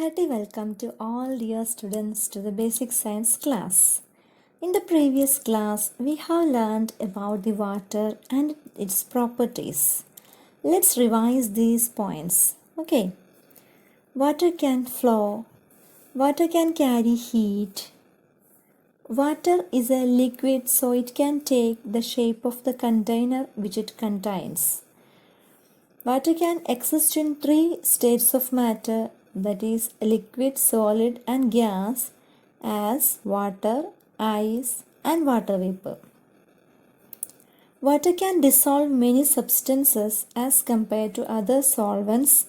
Hearty welcome to all dear students to the basic science class. In the previous class, we have learned about the water and its properties. Let's revise these points. Okay. Water can flow. Water can carry heat. Water is a liquid, so it can take the shape of the container which it contains. Water can exist in three states of matter, that is liquid, solid and gas, as water, ice and water vapor. Water can dissolve many substances as compared to other solvents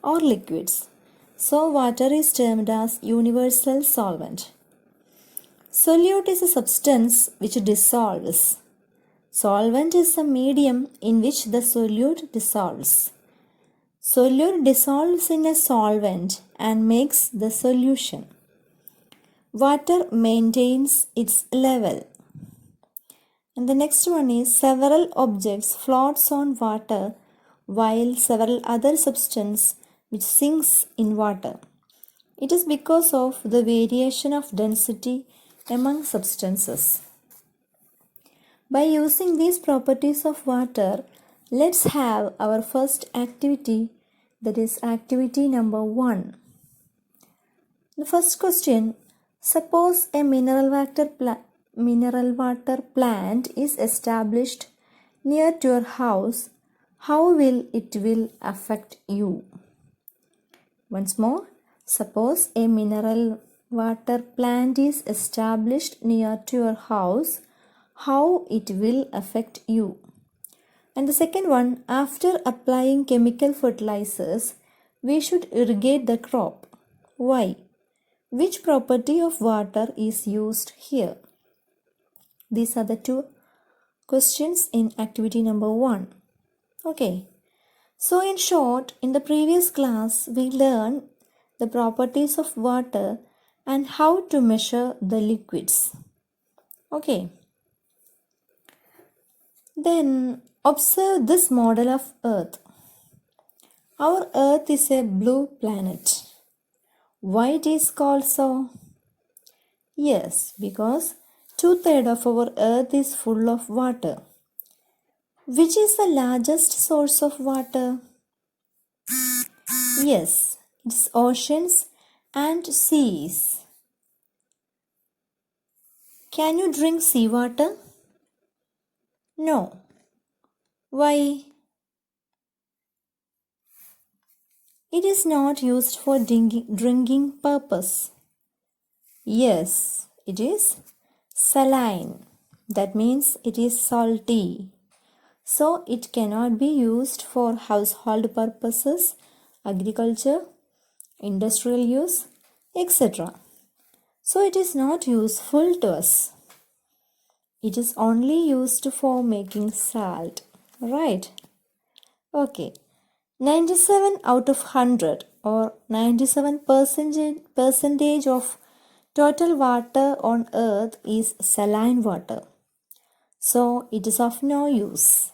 or liquids. So water is termed as universal solvent. Solute is a substance which dissolves. Solvent is a medium in which the solute dissolves. Solute dissolves in a solvent and makes the solution. Water maintains its level. And the next one is several objects floats on water while several other substance which sinks in water. It is because of the variation of density among substances. By using these properties of water, let's have our first activity, that is activity number 1. The first question, suppose a mineral water plant is established near to your house, how will it affect you? Once more, suppose a mineral water plant is established near to your house, how it will affect you. And the second one, after applying chemical fertilizers, we should irrigate the crop. Why? Which property of water is used here? These are the two questions in activity number 1. Okay. So in short, in the previous class, we learned the properties of water and how to measure the liquids. Okay. Then observe this model of Earth. Our Earth is a blue planet. Why it is called so? Yes, because 2/3 of our Earth is full of water. Which is the largest source of water? Yes, it's oceans and seas. Can you drink seawater? No. Why? It is not used for drinking purpose. Yes, it is saline. That means it is salty. So it cannot be used for household purposes, agriculture, industrial use, etc. So it is not useful to us. It is only used for making salt, right? Okay. 97 out of 100 or 97% of total water on earth is saline water. So it is of no use.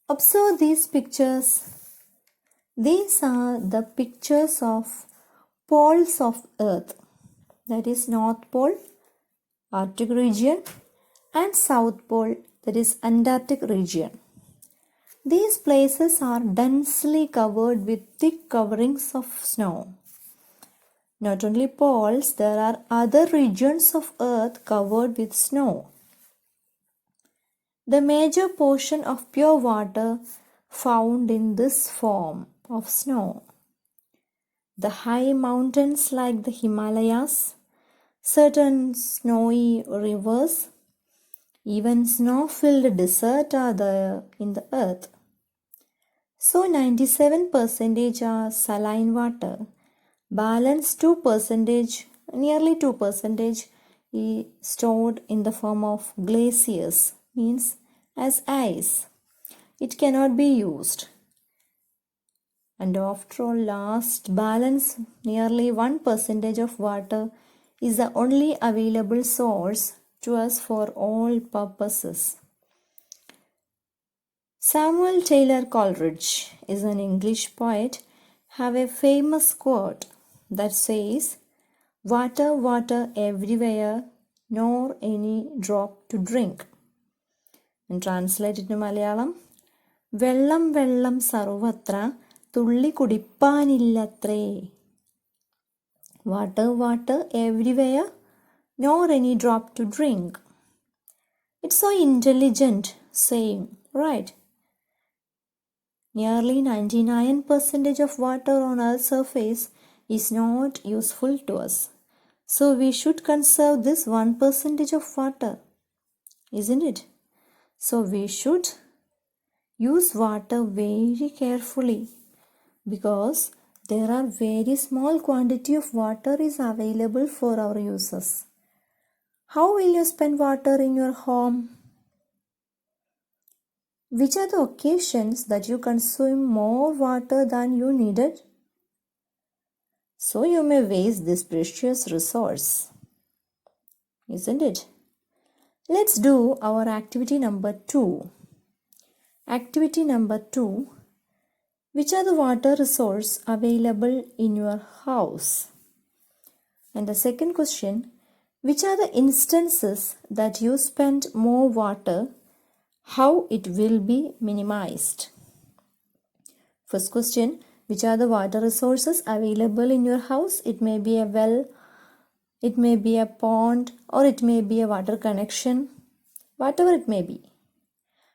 Observe these pictures. These are the pictures of poles of earth. That is North Pole, Arctic region, and South Pole, that is Antarctic region. These places are densely covered with thick coverings of snow. Not only poles, there are other regions of earth covered with snow. The major portion of pure water found in this form of snow. The high mountains like the Himalayas, certain snowy rivers, even snow-filled desert are there in the earth. So 97% are saline water. Balance 2%, nearly 2% is stored in the form of glaciers, means as ice. It cannot be used. And after all, last balance, nearly 1% of water is the only available source to us for all purposes. Samuel Taylor Coleridge is an English poet, have a famous quote that says, "Water, water everywhere, nor any drop to drink." And translated to Malayalam, "വെള്ളം വെള്ളം സർവത്ര തുള്ളി കുടിപ്പാനില്ലത്രേ." Water, water everywhere, nor any drop to drink. It's so intelligent saying, right? Nearly 99% of water on Earth's surface is not useful to us. So we should conserve this 1% of water, isn't it? So we should use water very carefully because there are very small quantity of water is available for our uses. How will you spend water in your home? Which are the occasions that you consume more water than you needed? So you may waste this precious resource, isn't it? Let's do our activity number 2. Activity number 2. Which are the water resources available in your house? And the second question, which are the instances that you spend more water? How it will be minimized? First question, which are the water resources available in your house? It may be a well, it may be a pond, or it may be a water connection, whatever it may be.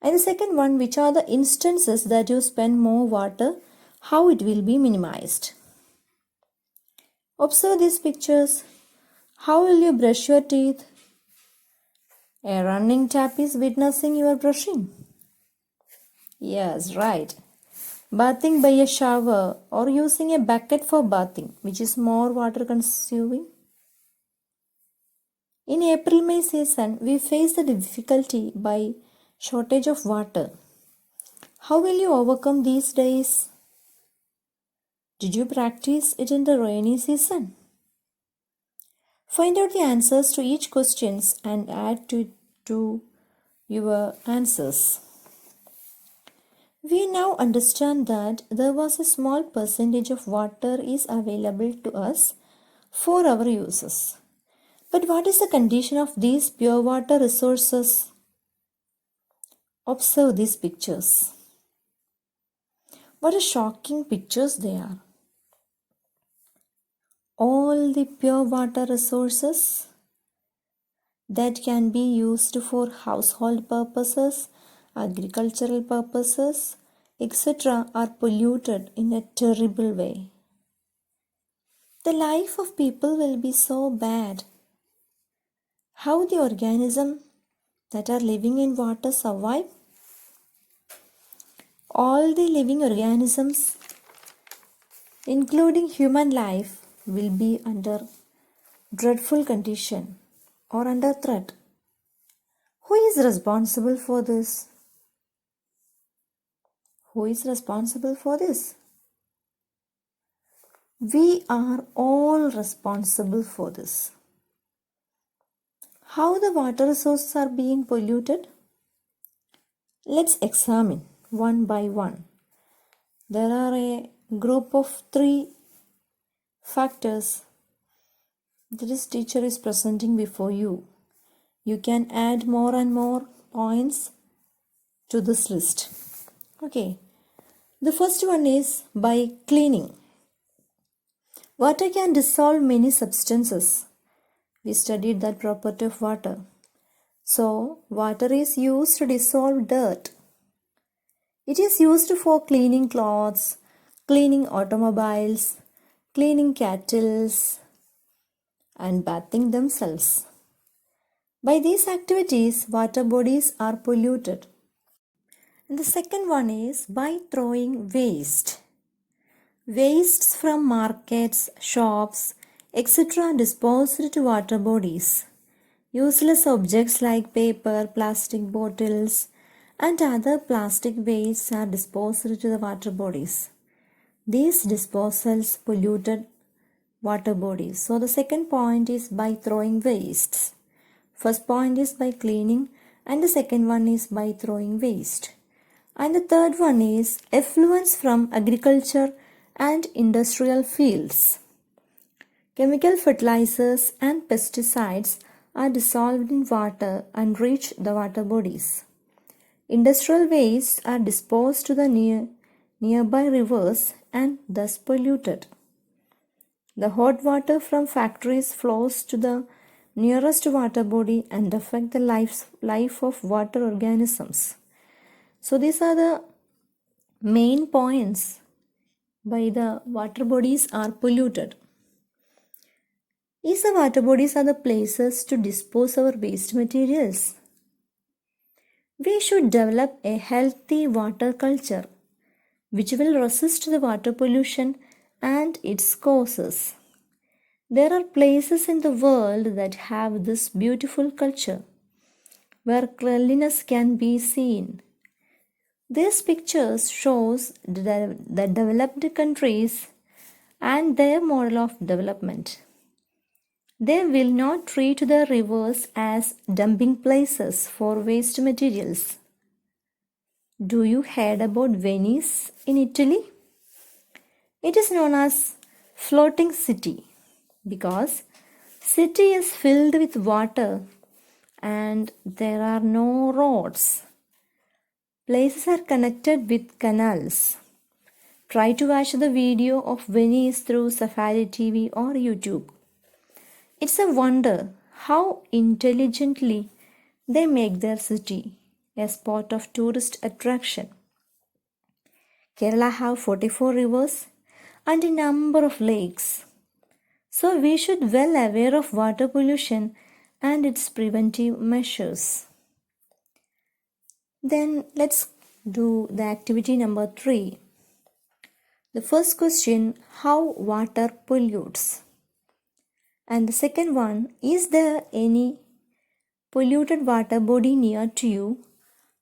And the second one, which are the instances that you spend more water? How it will be minimized? Observe these pictures. How will you brush your teeth? A running tap is witnessing your brushing. Yes, right. Bathing by a shower or using a bucket for bathing, which is more water consuming. In April-May season, we face the difficulty by shortage of water. How will you overcome these days? Did you practice it in the rainy season? Find out the answers to each questions and add to your answers. We now understand that there was a small percentage of water is available to us for our uses. But what is the condition of these pure water resources? Observe these pictures. What a shocking pictures they are. All the pure water resources that can be used for household purposes, agricultural purposes, etc. are polluted in a terrible way. The life of people will be so bad. How the organisms that are living in water survive? All the living organisms, including human life, will be under dreadful condition or under threat. Who is responsible for this? Who is responsible for this? We are all responsible for this. How the water resources are being polluted? Let's examine one by one. There are a group of 3 factors that this teacher is presenting before you. You can add more and more points to this list. Okay. The first one is by cleaning. Water can dissolve many substances. We studied that property of water. So, water is used to dissolve dirt. It is used for cleaning clothes, cleaning automobiles, cleaning cattle, and bathing themselves. By these activities, water bodies are polluted. And the second one is by throwing waste. Wastes from markets, shops, etc. disposed to water bodies. Useless objects like paper, plastic bottles, and other plastic wastes are disposed to the water bodies. These disposals polluted water bodies. So the second point is by throwing wastes. First point is by cleaning, and the second one is by throwing waste. And the third one is effluents from agriculture and industrial fields. Chemical fertilizers and pesticides are dissolved in water and reach the water bodies. Industrial wastes are disposed to the nearby rivers and thus polluted. The hot water from factories flows to the nearest water body and affect the life of water organisms. So these are the main points why the water bodies are polluted. Is the water bodies are the places to dispose our waste materials? We should develop a healthy water culture which will resist the water pollution and its causes. There are places in the world that have this beautiful culture where cleanliness can be seen. These pictures shows the developed countries and their model of development. They will not treat the rivers as dumping places for waste materials. Do you heard about Venice in Italy? It is known as floating city because city is filled with water and there are no roads. Places are connected with canals. Try to watch the video of Venice through Safari TV or YouTube. It's a wonder how intelligently they make their city a spot of tourist attraction. Kerala have 44 rivers and a number of lakes. So we should well aware of water pollution and its preventive measures. Then let's do the activity number 3. The first question, how water pollutes? And the second one, is there any polluted water body near to you?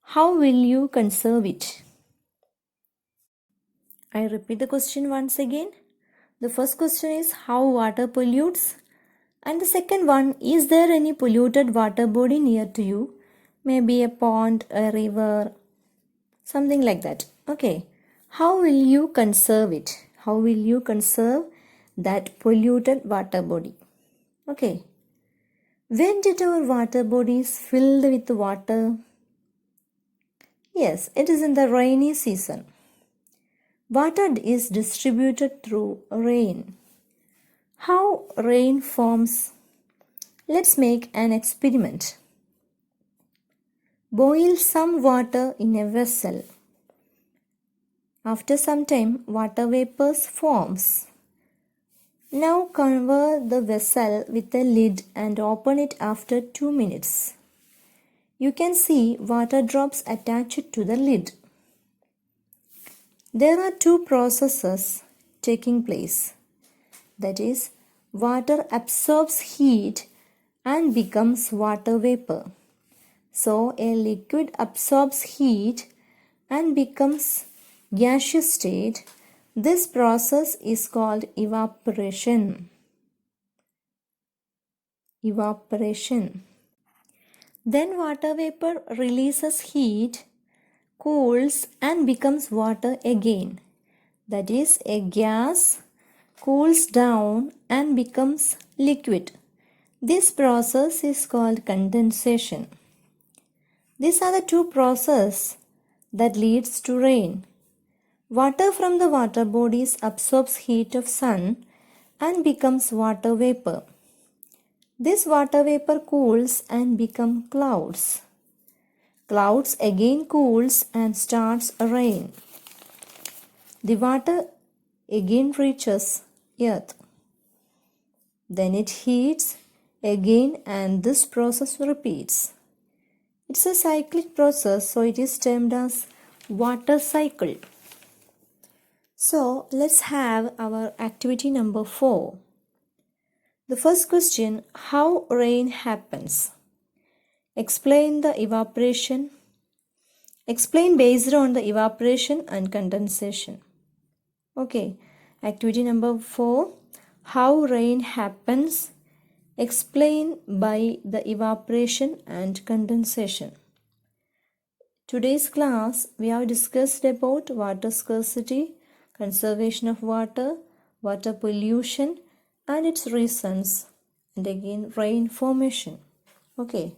How will you conserve it? I repeat the question once again. The first question is how water pollutes, and the second one, is there any polluted water body near to you? Maybe a pond, a river, something like that. Okay. How will you conserve it? How will you conserve that polluted water body? Okay. When did our water bodies filled with water? Yes, it is in the rainy season. Water is distributed through rain. How rain forms? Let's make an experiment. Boil some water in a vessel. After some time, water vapors forms. Now cover the vessel with a lid and open it after 2 minutes. You can see water drops attached to the lid. There are two processes taking place. That is, water absorbs heat and becomes water vapor. So, a liquid absorbs heat and becomes gaseous state. This process is called evaporation. Evaporation. Then water vapor releases heat, cools and becomes water again. That is, a gas cools down and becomes liquid. This process is called condensation. These are the two processes that leads to rain. Water from the water bodies absorbs heat of sun and becomes water vapor. This water vapor cools and becomes clouds. Clouds again cools and starts rain. The water again reaches earth. Then it heats again and this process repeats. It's a cyclic process, so it is termed as water cycle. So let's have our activity number 4. The first question, how rain happens? Explain the evaporation. Explain based on the evaporation and condensation. Okay, activity number 4, how rain happens. Explain by the evaporation and condensation. Today's class we have discussed about water scarcity, conservation of water, water pollution and its reasons, and again rain formation. Okay,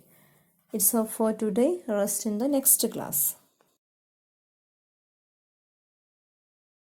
it's all for today. Rest in the next class.